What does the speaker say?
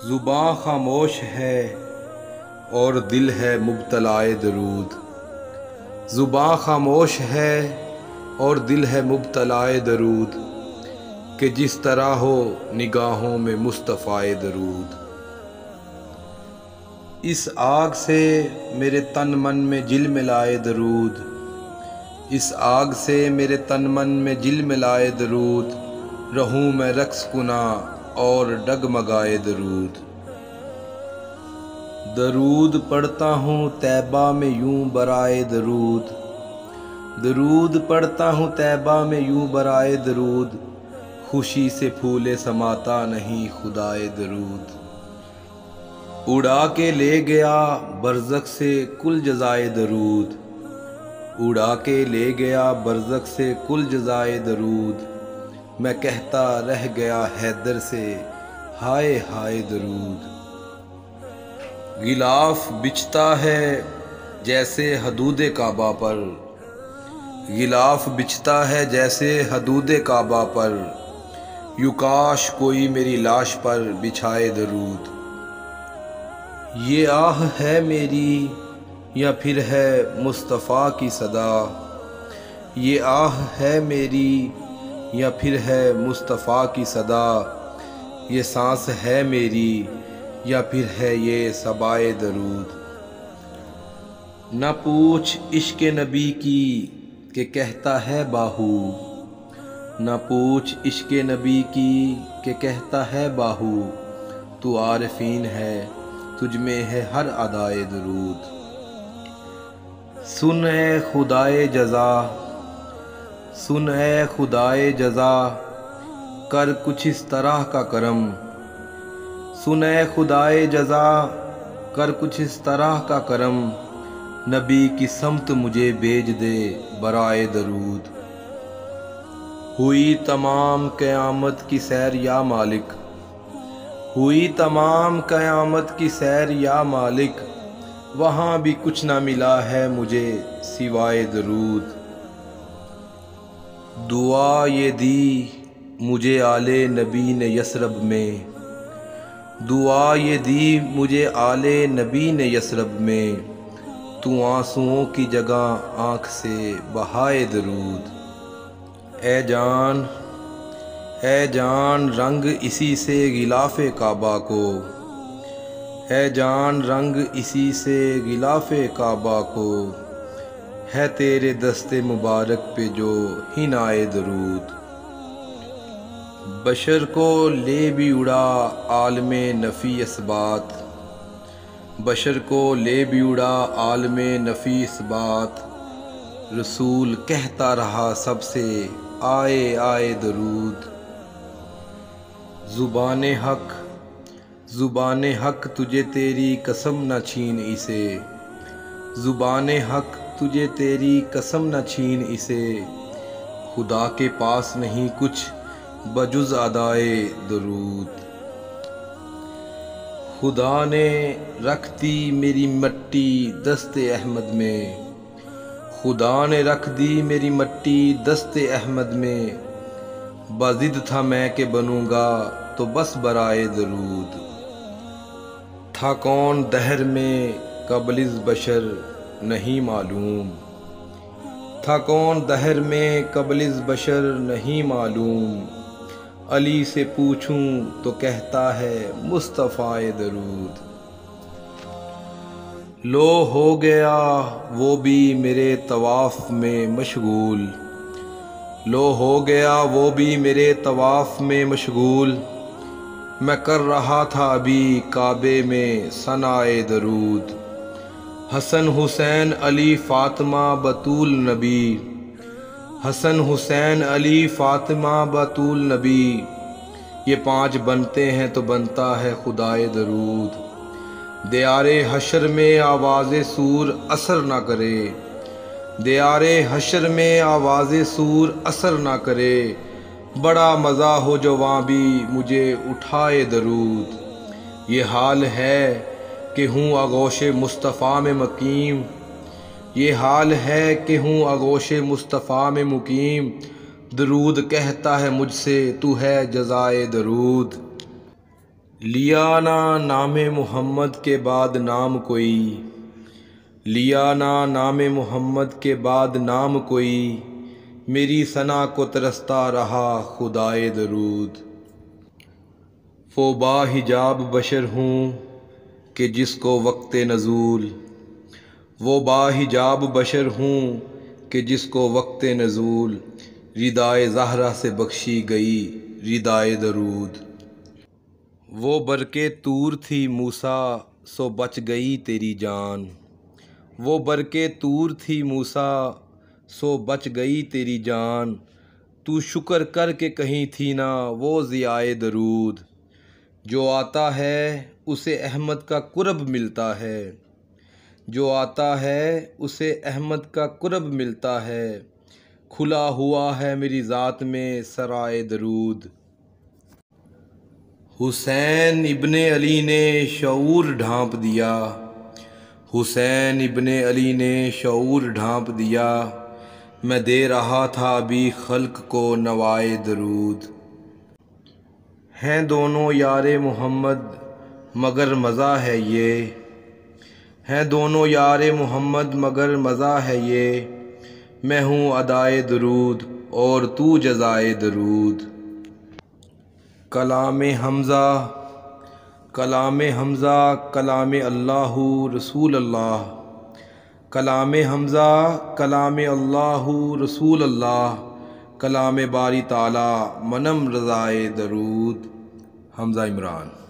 زباں خاموش ہے اور دل ہے مبتلائے درود۔ زباں خاموش ہے اور دل ہے مبتلائے درود، کہ جس طرح ہو نگاہوں میں مصطفیٰ درود۔ اس آگ سے میرے تن من میں جل ملائے درود، اس آگ سے میرے تن من میں جل ملائے درود، رہوں میں رقص کناں اور ڈگمگائے درود۔ درود پڑھتا ہوں طیبہ میں یوں برائے درود، درود پڑھتا ہوں طیبہ میں یوں برائے درود، خوشی سے پھولے سماتا نہیں خدائے درود۔ اڑا کے لے گیا برزخ سے کل جزائے درود، اڑا کے لے گیا برزخ سے کل جزائے درود، میں کہتا رہ گیا حیدر سے ہائے ہائے درود۔ غلاف بچھتا ہے جیسے حدود کعبہ پر، غلاف بچھتا ہے جیسے حدود کعبہ پر، یوں کاش کوئی میری لاش پر بچھائے درود۔ یہ آہ ہے میری یا پھر ہے مصطفیٰ کی صدا، یہ آہ ہے میری یا پھر ہے مصطفیٰ کی صدا، یہ سانس ہے میری یا پھر ہے یہ صبائے درود۔ نہ پوچھ عشق نبی کی کہ کہتا ہے باہو، نہ پوچھ عشق نبی کی کہ کہتا ہے باہو، تو عارفین ہے تجھ میں ہے ہر ادائے درود۔ سن اے خدائے جزا، سن اے خدائے جزا، کر کچھ اس طرح کا کرم، سن اے خدائے جزا، کر کچھ اس طرح کا کرم، نبی کی سمت مجھے بھیج دے برائے درود۔ ہوئی تمام قیامت کی سیر یا مالک، ہوئی تمام قیامت کی سیر یا مالک، وہاں بھی کچھ نہ ملا ہے مجھے سوائے درود۔ دعا یہ دی مجھے آل نبی نے یثرب میں، دعا یہ دی مجھے آل نبی نے یثرب میں، تو آنسوؤں کی جگہ آنکھ سے بہائے درود۔ اے جان، اے جان رنگ اسی سے غلاف کعبہ کو، اے جان رنگ اسی سے غلاف کعبہ کو، ہے تیرے دست مبارک پہ جو حنائے درود۔ بشر کو لے بھی اڑا عالم نفی اثبات، بشر کو لے بھی اڑا عالم نفی اثبات، رسول کہتا رہا سب سے آئے آئے درود۔ زبان حق، زبان حق تجھے تیری قسم نہ چھین اسے، زبان حق تجھے تیری قسم نہ چھین اسے، خدا کے پاس نہیں کچھ بجز ادائے درود۔ خدا نے رکھ دی میری مٹی دست احمد میں، خدا نے رکھ دی میری مٹی دست احمد میں، بضد تھا میں کہ بنوں گا تو بس برائے درود۔ تھا کون دہر میں قبل از بشر نہیں معلوم، تھا کون دہر میں قبل از بشر نہیں معلوم، علی سے پوچھوں تو کہتا ہے مصطفیٰ درود۔ لو ہو گیا وہ بھی میرے طواف میں مشغول، لو ہو گیا وہ بھی میرے طواف میں مشغول، میں کر رہا تھا ابھی کعبے میں ثنائے درود۔ حسن حسین علی فاطمہ بطول نبی، حسن حسین علی فاطمہ بطول نبی، یہ پانچ بنتے ہیں تو بنتا ہے خدائے درود۔ دیار حشر میں آواز سور اثر نہ کرے، دیار حشر میں آواز سور اثر نہ کرے، بڑا مزہ ہو جو وہاں بھی مجھے اٹھائے درود۔ یہ حال ہے کہ ہوں آغوش مصطفیٰ میں مقیم، یہ حال ہے کہ ہوں آغوش مصطفیٰ میں مقیم، درود کہتا ہے مجھ سے تو ہے جزائے درود۔ لیا نہ نام محمد کے بعد نام کوئی، لیا نہ نام محمد کے بعد نام کوئی، میری ثنا کو ترستا رہا خدائے درود۔ وہ با حجاب بشر ہوں کہ جس کو وقت نزول، وہ با حجاب بشر ہوں کہ جس کو وقت نزول، ردائے زہرا سے بخشی گئی ردائے درود۔ وہ برقِ طور تھی موسیٰ سو بچ گئی تیری جان، وہ برقِ طور تھی موسیٰ سو بچ گئی تیری جان، تو شکر کر کے کہیں تھی نہ وہ ضیائے درود۔ جو آتا ہے اسے احمد کا قرب ملتا ہے، جو آتا ہے اسے احمد کا قرب ملتا ہے، کھلا ہوا ہے میری ذات میں سرائے درود۔ حسین ابن علی نے شعور ڈھانپ دیا، حسین ابن علی نے شعور ڈھانپ دیا، میں دے رہا تھا ابھی خلق کو نوائے درود۔ ہیں دونوں یار محمد مگر مزہ ہے یہ، ہیں دونوں یار محمد مگر مزہ ہے یہ، میں ہوں ادائے درود اور تو جزائے درود۔ کلام حمزہ، کلام حمزہ کلام اللہ رسول اللہ، کلام حمزہ کلام اللہ رسول اللہ، کلام باری تعالی منم رضائے درود۔ حمزہ عمران۔